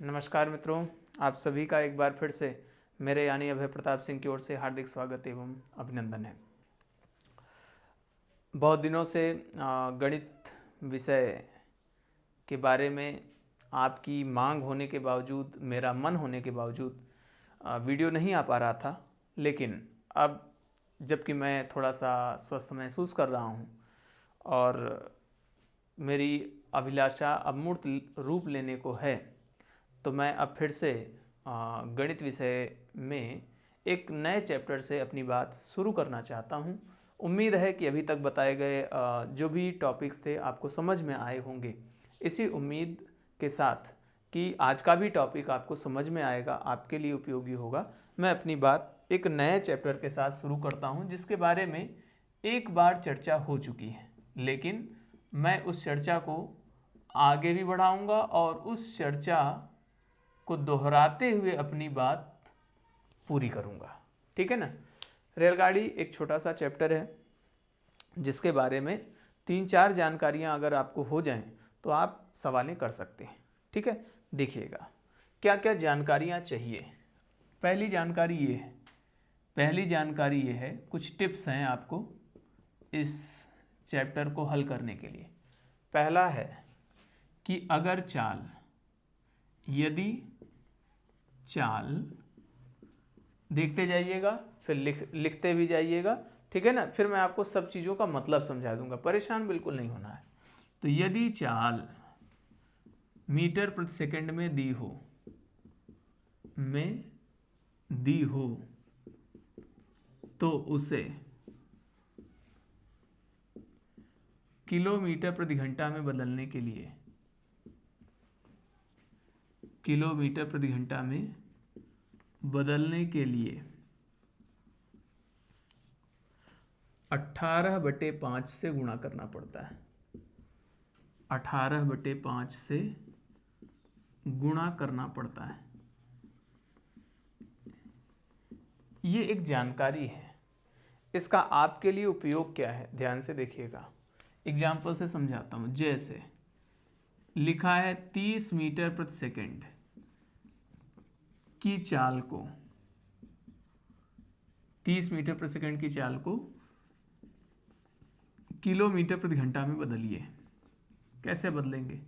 नमस्कार मित्रों, आप सभी का एक बार फिर से मेरे यानी अभय प्रताप सिंह की ओर से हार्दिक स्वागत एवं अभिनंदन है। बहुत दिनों से गणित विषय के बारे में आपकी मांग होने के बावजूद, मेरा मन होने के बावजूद वीडियो नहीं आ पा रहा था, लेकिन अब जबकि मैं थोड़ा सा स्वस्थ महसूस कर रहा हूँ और मेरी अभिलाषा अब मूर्त रूप लेने को है, तो मैं अब फिर से गणित विषय में एक नए चैप्टर से अपनी बात शुरू करना चाहता हूं। उम्मीद है कि अभी तक बताए गए जो भी टॉपिक्स थे आपको समझ में आए होंगे। इसी उम्मीद के साथ कि आज का भी टॉपिक आपको समझ में आएगा, आपके लिए उपयोगी होगा, मैं अपनी बात एक नए चैप्टर के साथ शुरू करता हूं, जिसके बारे में एक बार चर्चा हो चुकी है, लेकिन मैं उस चर्चा को आगे भी बढ़ाऊंगा और उस चर्चा को दोहराते हुए अपनी बात पूरी करूंगा। ठीक है ना। रेलगाड़ी एक छोटा सा चैप्टर है जिसके बारे में 3-4 जानकारियां अगर आपको हो जाएं तो आप सवालें कर सकते हैं। ठीक है, देखिएगा क्या क्या जानकारियां चाहिए। पहली जानकारी ये है, कुछ टिप्स हैं आपको इस चैप्टर को हल करने के लिए। पहला है कि अगर यदि चाल, देखते जाइएगा फिर लिखते भी जाइएगा, ठीक है ना। फिर मैं आपको सब चीज़ों का मतलब समझा दूंगा, परेशान बिल्कुल नहीं होना है। तो यदि चाल मीटर प्रति सेकंड में दी हो तो उसे किलोमीटर प्रति घंटा में बदलने के लिए 18/5 से गुणा करना पड़ता है। 18/5 से गुणा करना पड़ता है। ये एक जानकारी है। इसका आपके लिए उपयोग क्या है, ध्यान से देखिएगा। एग्जाम्पल से समझाता हूं। जैसे लिखा है 30 मीटर प्रति सेकंड की चाल को 30 मीटर प्रति सेकंड की चाल को किलोमीटर प्रति घंटा में बदलिए। कैसे बदलेंगे,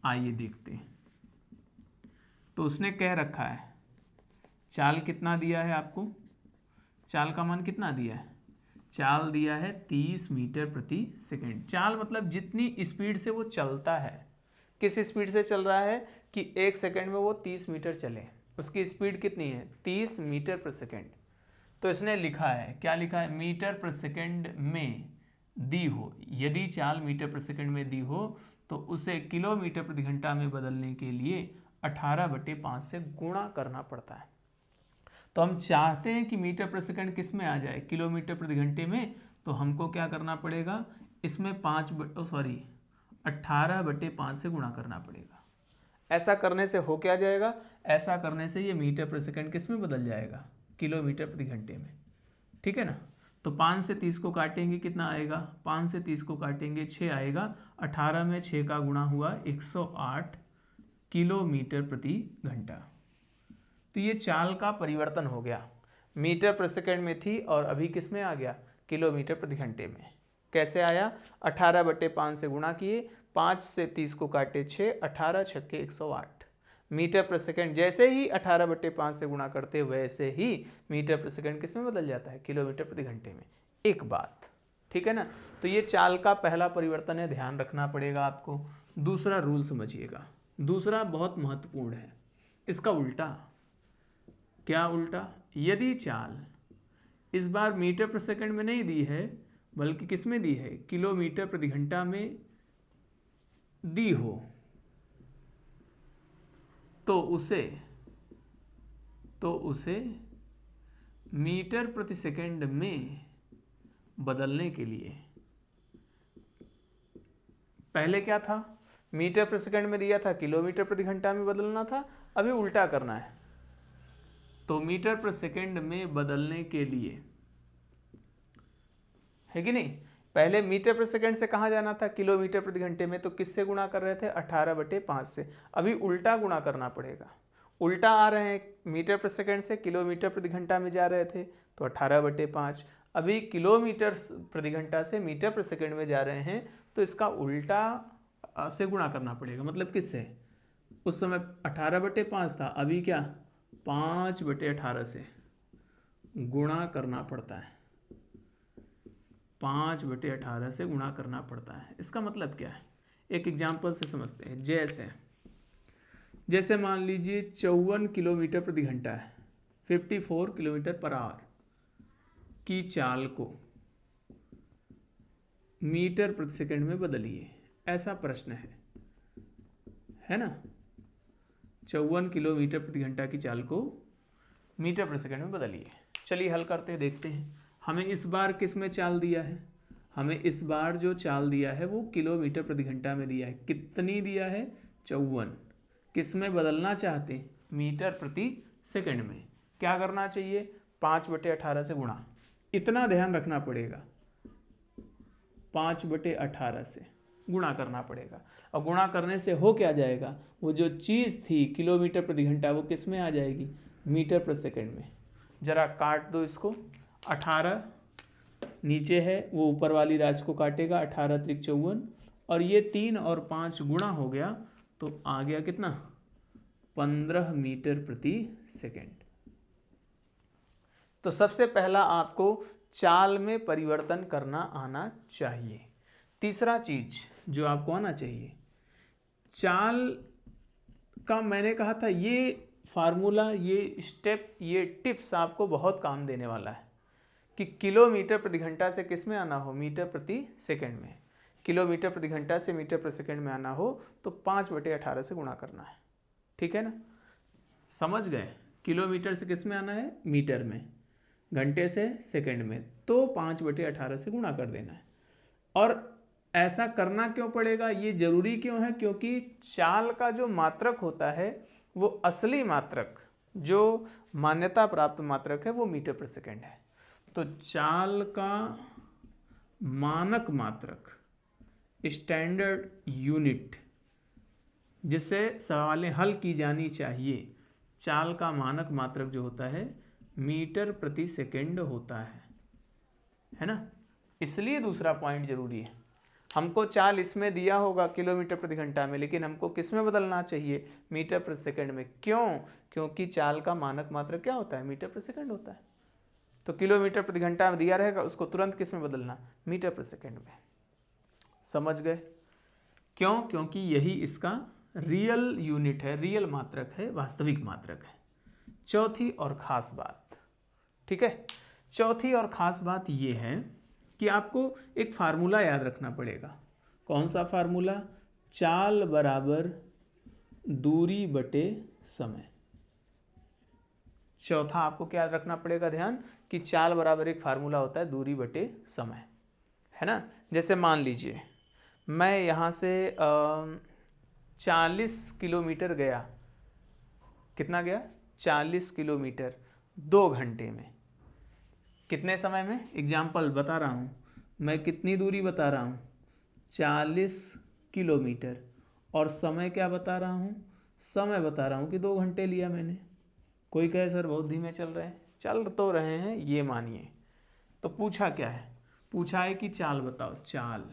आइए देखते हैं। तो उसने कह रखा है चाल कितना दिया है आपको, चाल का मान कितना दिया है, चाल दिया है 30 मीटर प्रति सेकंड। चाल मतलब जितनी स्पीड से वो चलता है, किस स्पीड से चल रहा है कि 1 सेकंड में वो 30 मीटर चले, उसकी स्पीड कितनी है, 30 मीटर प्रति सेकंड। तो इसने लिखा है, क्या लिखा है, मीटर प्रति सेकंड में दी हो। यदि चाल मीटर प्रति सेकंड में दी हो तो उसे किलोमीटर प्रति घंटा में बदलने के लिए 18/5 से गुणा करना पड़ता है। तो हम चाहते हैं कि मीटर प्रति सेकंड किस में आ जाए, किलोमीटर प्रति घंटे में। तो हमको क्या करना पड़ेगा, इसमें 18/5 से गुणा करना पड़ेगा। ऐसा करने से हो क्या जाएगा, ऐसा करने से ये मीटर प्रति सेकंड किस में बदल जाएगा, किलोमीटर प्रति घंटे में। ठीक है ना। तो 5 से 30 को काटेंगे, कितना आएगा, 5 से 30 को काटेंगे 6 आएगा। 18 में 6 का गुणा हुआ 108 किलोमीटर प्रति घंटा। तो ये चाल का परिवर्तन हो गया, मीटर प्रति सेकंड में थी और अभी किस में आ गया, किलोमीटर प्रति घंटे में। कैसे आया, 18/5 से गुणा किए, 5 से 30 को काटे 6, 18 छक्के 108 मीटर प्रति सेकंड। जैसे ही 18/5 से गुणा करते वैसे ही मीटर प्रति सेकंड किस में बदल जाता है, किलोमीटर प्रति घंटे में। एक बात, ठीक है ना। तो ये चाल का पहला परिवर्तन है, ध्यान रखना पड़ेगा आपको। दूसरा रूल समझिएगा, दूसरा बहुत महत्वपूर्ण है, इसका उल्टा। क्या उल्टा, यदि चाल इस बार मीटर प्रति सेकंड में नहीं दी है बल्कि किस में दी है, किलोमीटर प्रति घंटा में दी हो, तो उसे मीटर प्रति सेकंड में बदलने के लिए, पहले क्या था, मीटर प्रति सेकंड में दिया था, किलोमीटर प्रति घंटा में बदलना था, अभी उल्टा करना है। तो मीटर प्रति सेकंड में बदलने के लिए, है कि नहीं, पहले मीटर प्रति सेकंड से कहाँ जाना था, किलोमीटर प्रति घंटे में, तो किससे गुणा कर रहे थे, 18/5 से। अभी उल्टा गुणा करना पड़ेगा, उल्टा आ रहे हैं, मीटर प्रति सेकंड से किलोमीटर प्रति घंटा में जा रहे थे तो 18/5। अभी किलोमीटर प्रति घंटा से मीटर प्रति सेकंड में जा रहे हैं तो इसका उल्टा से गुणा करना पड़ेगा। मतलब किससे, उस समय 18/5 था, अभी क्या 5/18 से गुणा करना पड़ता है, 5/18 से गुणा करना पड़ता है। इसका मतलब क्या है, एक एग्जाम्पल से समझते हैं। जैसे मान लीजिए 54 किलोमीटर प्रति घंटा है, 54 किलोमीटर पर आवर की चाल को मीटर प्रति सेकंड में बदलिए, ऐसा प्रश्न है ना। 54 किलोमीटर प्रति घंटा की चाल को मीटर प्रति सेकंड में बदलिए। चलिए हल करते हैं, देखते हैं। हमें इस बार किस में चाल दिया है, हमें इस बार जो चाल दिया है वो किलोमीटर प्रति घंटा में दिया है। कितनी दिया है, 54। किस में बदलना चाहते हैं, मीटर प्रति सेकंड में। क्या करना चाहिए, 5/18 से गुणा, इतना ध्यान रखना पड़ेगा, 5/18 से गुणा करना पड़ेगा। और गुणा करने से हो क्या जाएगा, वो जो चीज़ थी किलोमीटर प्रति घंटा वो किस में आ जाएगी, मीटर प्रति सेकंड में। जरा काट दो इसको, 18 नीचे है वो ऊपर वाली राशि को काटेगा, 18 त्रिक 54, और ये 3 और 5 गुणा हो गया तो आ गया कितना, 15 मीटर प्रति सेकंड। तो सबसे पहला आपको चाल में परिवर्तन करना आना चाहिए। तीसरा चीज जो आपको आना चाहिए, चाल का मैंने कहा था ये फार्मूला, ये स्टेप, ये टिप्स आपको बहुत काम देने वाला है कि किलोमीटर प्रति घंटा से किस में आना हो, मीटर प्रति सेकंड में। किलोमीटर प्रति घंटा से मीटर प्रति सेकंड में आना हो तो 5/18 से गुणा करना है। ठीक है ना, समझ गए। किलोमीटर से किस में आना है, मीटर में, घंटे से सेकंड में, तो 5/18 से गुणा कर देना है। और ऐसा करना क्यों पड़ेगा, ये जरूरी क्यों है, क्योंकि चाल का जो मात्रक होता है वो असली मात्रक, जो मान्यता प्राप्त मात्रक है वो मीटर प्रति सेकंड है। तो चाल का मानक मात्रक, स्टैंडर्ड यूनिट, जिससे सवालें हल की जानी चाहिए, चाल का मानक मात्रक जो होता है मीटर प्रति सेकंड होता है ना। इसलिए दूसरा पॉइंट जरूरी है। हमको चाल इसमें दिया होगा किलोमीटर प्रति घंटा में, लेकिन हमको किस में बदलना चाहिए, मीटर प्रति सेकंड में। क्यों, क्योंकि चाल का मानक मात्रक क्या होता है, मीटर प्रति सेकंड होता है। तो किलोमीटर प्रति घंटा में दिया रहेगा, उसको तुरंत किस में बदलना, मीटर प्रति सेकंड में। समझ गए क्यों, क्योंकि यही इसका रियल यूनिट है, रियल मात्रक है, वास्तविक मात्रक है। चौथी और ख़ास बात, ठीक है, चौथी और ख़ास बात ये है कि आपको एक फार्मूला याद रखना पड़ेगा। कौन सा फार्मूला, चाल बराबर दूरी बटे समय। चौथा आपको क्या याद रखना पड़ेगा, ध्यान, कि चाल बराबर एक फार्मूला होता है दूरी बटे समय, है ना। जैसे मान लीजिए मैं यहाँ से 40 किलोमीटर गया, कितना गया, 40 किलोमीटर 2 घंटे में। कितने समय में, एग्जाम्पल बता रहा हूँ मैं, कितनी दूरी बता रहा हूँ, 40 किलोमीटर, और समय क्या बता रहा हूँ, समय बता रहा हूँ कि 2 घंटे लिया मैंने। कोई कहे सर बहुत धीमे चल रहे हैं, चल तो रहे हैं, ये मानिए। तो पूछा क्या है, पूछा है कि चाल बताओ, चाल।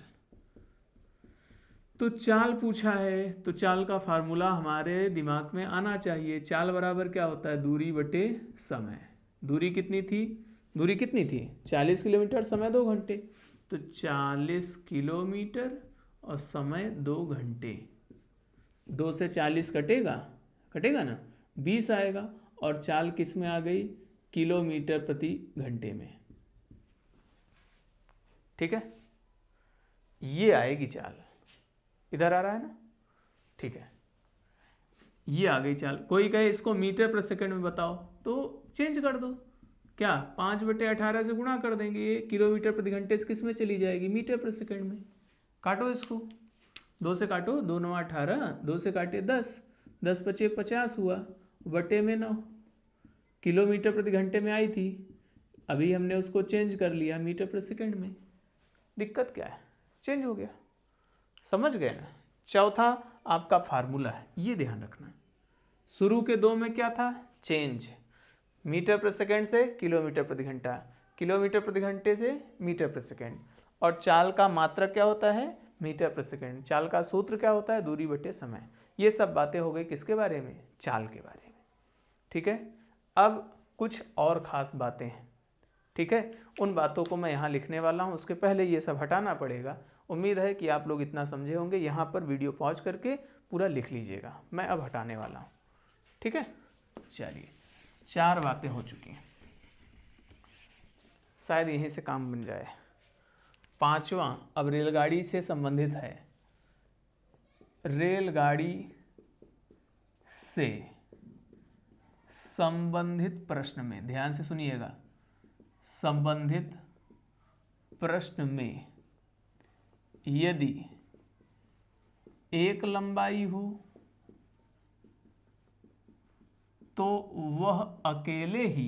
तो चाल पूछा है तो चाल का फार्मूला हमारे दिमाग में आना चाहिए। चाल बराबर क्या होता है, दूरी बटे समय। दूरी कितनी थी, दूरी कितनी थी 40 किलोमीटर, समय 2 घंटे। तो 40 किलोमीटर और समय 2 घंटे, 2 से 40 कटेगा, कटेगा ना, 20 आएगा। और चाल किस में आ गई, किलोमीटर प्रति घंटे में। ठीक है, ये आएगी चाल, इधर आ रहा है ना, ठीक है, ये आ गई चाल। कोई कहे इसको मीटर प्रति सेकंड में बताओ, तो चेंज कर दो, क्या 5/18 से गुणा कर देंगे, ये किलोमीटर प्रति घंटे से किस में चली जाएगी, मीटर प्रति सेकंड में। काटो इसको, 2 से काटो, 2 9 18, 2 से काटे 10, 10 पचे 50 हुआ, बटे में 9। किलोमीटर प्रति घंटे में आई थी, अभी हमने उसको चेंज कर लिया मीटर प्रति सेकंड में। दिक्कत क्या है, चेंज हो गया। समझ गए ना। चौथा आपका फार्मूला है, ये ध्यान रखना। शुरू के 2 में क्या था, चेंज, मीटर प्रति सेकंड से किलोमीटर प्रति घंटा, किलोमीटर प्रति घंटे से मीटर प्रति सेकंड, और चाल का मात्रक क्या होता है, मीटर प्रति सेकंड। चाल का सूत्र क्या होता है, दूरी बटे समय। ये सब बातें हो गई किसके बारे में, चाल के बारे में। ठीक है, अब कुछ और ख़ास बातें हैं। ठीक है, उन बातों को मैं यहाँ लिखने वाला हूँ, उसके पहले ये सब हटाना पड़ेगा। उम्मीद है कि आप लोग इतना समझे होंगे। यहाँ पर वीडियो पॉज करके पूरा लिख लीजिएगा, मैं अब हटाने वाला हूँ। ठीक है, चलिए 4 बातें हो चुकी हैं, शायद यहीं से काम बन जाए। 5वां अब रेलगाड़ी से संबंधित है। रेलगाड़ी से संबंधित प्रश्न में, ध्यान से सुनिएगा, संबंधित प्रश्न में यदि एक लंबाई हो तो वह अकेले ही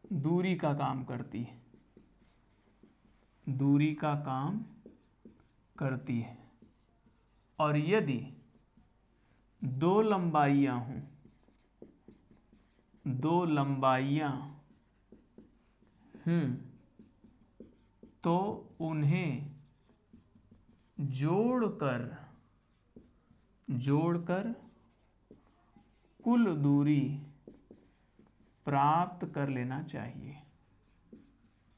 दूरी का काम करती है, दूरी का काम करती है। और यदि 2 लंबाइयां हों, 2 लंबाइयां तो उन्हें जोड़कर कुल दूरी प्राप्त कर लेना चाहिए।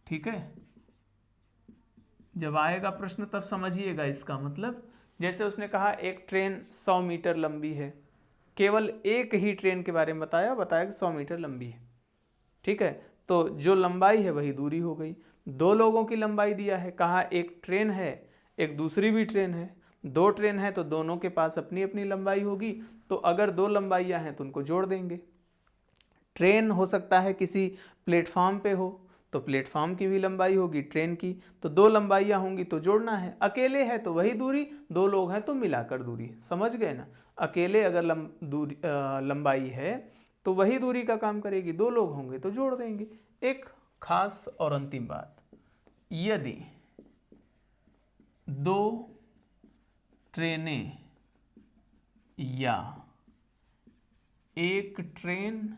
ठीक है, जब आएगा प्रश्न तब समझिएगा इसका मतलब। जैसे उसने कहा एक ट्रेन 100 मीटर लंबी है, केवल एक ही ट्रेन के बारे में बताया कि 100 मीटर लंबी है। ठीक है, तो जो लंबाई है वही दूरी हो गई। 2 लोगों की लंबाई दिया है, कहा एक ट्रेन है, एक दूसरी भी ट्रेन है। 2 ट्रेन है तो दोनों के पास अपनी अपनी लंबाई होगी, तो अगर 2 लंबाइयाँ हैं तो उनको जोड़ देंगे। ट्रेन हो सकता है किसी प्लेटफॉर्म पे हो, तो प्लेटफॉर्म की भी लंबाई होगी ट्रेन की, तो 2 लंबाइयाँ होंगी तो जोड़ना है। अकेले है तो वही दूरी, 2 लोग हैं तो मिलाकर दूरी। समझ गए ना, अकेले अगर लंबाई है तो वही दूरी का काम करेगी, 2 लोग होंगे तो जोड़ देंगे। एक खास और अंतिम बात, यदि 2 ट्रेनें या एक ट्रेन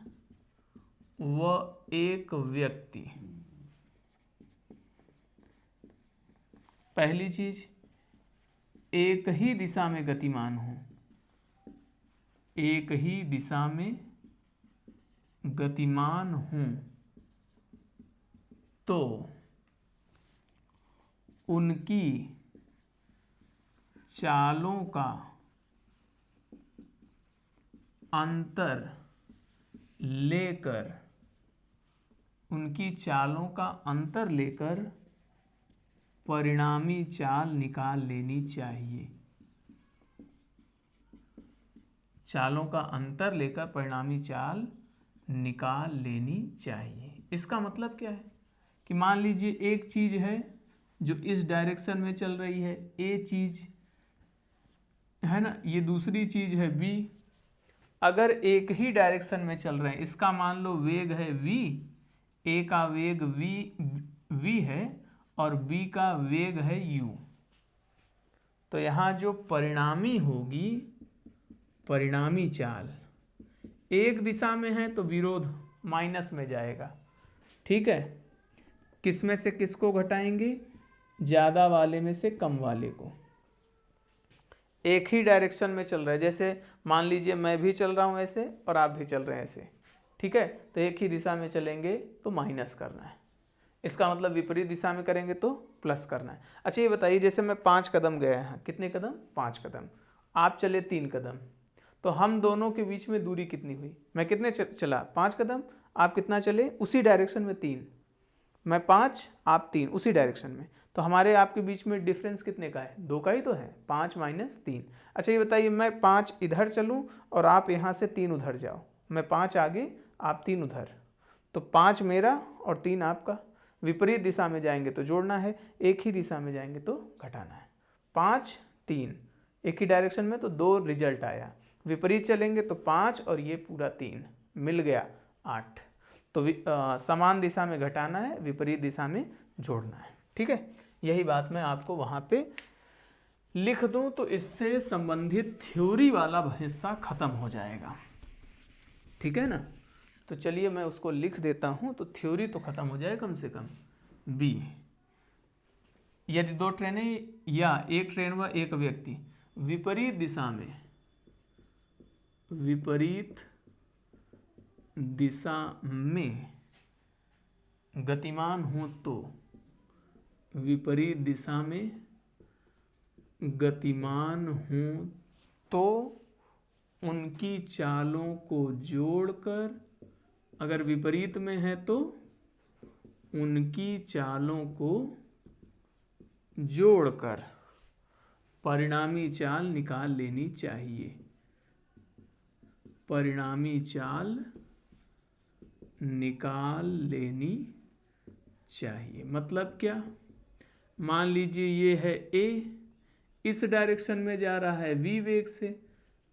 व एक व्यक्ति, पहली चीज एक ही दिशा में गतिमान हो, एक ही दिशा में गतिमान हूं, तो उनकी चालों का अंतर लेकर परिणामी चाल निकाल लेनी चाहिए। चालों का अंतर लेकर परिणामी चाल निकाल लेनी चाहिए। इसका मतलब क्या है कि मान लीजिए एक चीज है जो इस डायरेक्शन में चल रही है, ए चीज है ना, ये दूसरी चीज है बी। अगर एक ही डायरेक्शन में चल रहे हैं, इसका मान लो वेग है v, ए का वेग v है और b का वेग है u, तो यहाँ जो परिणामी होगी, परिणामी चाल एक दिशा में है तो विरोध माइनस में जाएगा। ठीक है, किस में से किसको घटाएंगे, ज़्यादा वाले में से कम वाले को। एक ही डायरेक्शन में चल रहा है, जैसे मान लीजिए मैं भी चल रहा हूँ ऐसे और आप भी चल रहे हैं ऐसे। ठीक है, तो एक ही दिशा में चलेंगे तो माइनस करना है, इसका मतलब विपरीत दिशा में करेंगे तो प्लस करना है। अच्छा ये बताइए, जैसे मैं 5 कदम गया है, कितने कदम, 5 कदम, आप चले 3 कदम, तो हम दोनों के बीच में दूरी कितनी हुई, मैं कितने चला 5 कदम, आप कितना चले उसी डायरेक्शन में 3, मैं 5 आप 3 उसी डायरेक्शन में, तो हमारे आपके बीच में डिफरेंस कितने का है, 2 का ही तो है, 5 - 3। अच्छा ये बताइए, मैं 5 इधर चलूं और आप यहाँ से 3 उधर जाओ, मैं 5 आगे आप 3 उधर, तो 5 मेरा और 3 आपका। विपरीत दिशा में जाएंगे तो जोड़ना है, एक ही दिशा में जाएंगे तो घटाना है। 5 3 एक ही डायरेक्शन में तो 2 रिजल्ट आया, विपरीत चलेंगे तो 5 और ये पूरा 3 मिल गया 8। तो समान दिशा में घटाना है, विपरीत दिशा में जोड़ना है। ठीक है, यही बात मैं आपको वहाँ पे लिख दूं तो इससे संबंधित थ्योरी वाला हिस्सा खत्म हो जाएगा। ठीक है ना, तो चलिए मैं उसको लिख देता हूं तो थ्योरी तो खत्म हो जाए कम से कम। बी, यदि 2 ट्रेनें या एक ट्रेन व एक व्यक्ति विपरीत दिशा में गतिमान हो तो विपरीत दिशा में गतिमान हो तो उनकी चालों को जोड़कर, अगर विपरीत में है तो उनकी चालों को जोड़कर परिणामी चाल निकाल लेनी चाहिए। परिणामी चाल निकाल लेनी चाहिए मतलब क्या? मान लीजिए ये है ए, इस डायरेक्शन में जा रहा है v वेग से,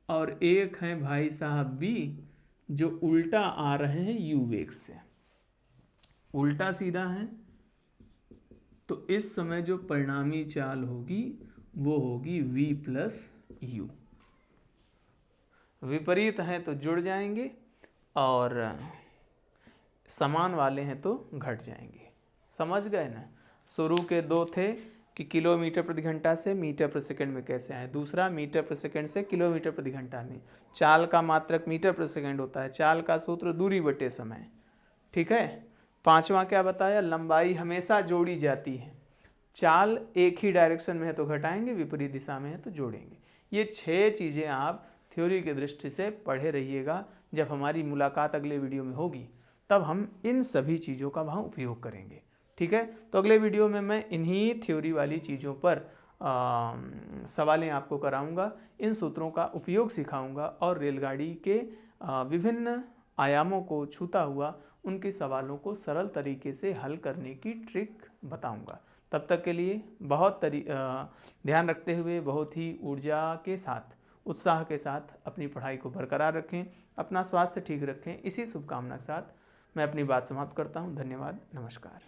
और एक है भाई साहब b जो उल्टा आ रहे हैं u वेग से, उल्टा सीधा है। तो इस समय जो परिणामी चाल होगी वो होगी v प्लस u। विपरीत हैं तो जुड़ जाएंगे और समान वाले हैं तो घट जाएंगे। समझ गए ना? शुरू के 2 थे कि किलोमीटर प्रति घंटा से मीटर प्रति सेकंड में कैसे आए, दूसरा मीटर प्रति सेकंड से किलोमीटर प्रति घंटा में। चाल का मात्रक मीटर प्रति सेकंड होता है, चाल का सूत्र दूरी बटे समय। ठीक है, 5वां क्या बताया? लंबाई हमेशा जोड़ी जाती है। चाल एक ही डायरेक्शन में है तो घटाएंगे, विपरीत दिशा में है तो जोड़ेंगे। ये 6 चीज़ें आप थ्योरी की दृष्टि से पढ़े रहिएगा। जब हमारी मुलाकात अगले वीडियो में होगी तब हम इन सभी चीज़ों का वहाँ उपयोग करेंगे। ठीक है, तो अगले वीडियो में मैं इन्हीं थ्योरी वाली चीज़ों पर सवालें आपको कराऊंगा, इन सूत्रों का उपयोग सिखाऊंगा और रेलगाड़ी के विभिन्न आयामों को छूता हुआ उनके सवालों को सरल तरीके से हल करने की ट्रिक बताऊंगा। तब तक के लिए बहुत ध्यान रखते हुए बहुत ही ऊर्जा के साथ, उत्साह के साथ अपनी पढ़ाई को बरकरार रखें, अपना स्वास्थ्य ठीक रखें। इसी शुभकामना के साथ मैं अपनी बात समाप्त करता हूँ। धन्यवाद, नमस्कार।